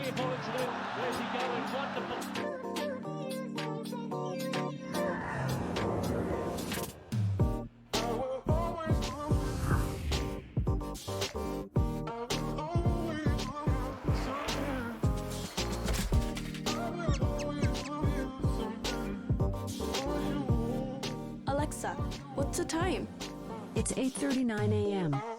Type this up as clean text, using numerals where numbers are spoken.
beautiful incident. Where's he going? Wonderful. Alexa, what's the time? It's 8:39 a.m.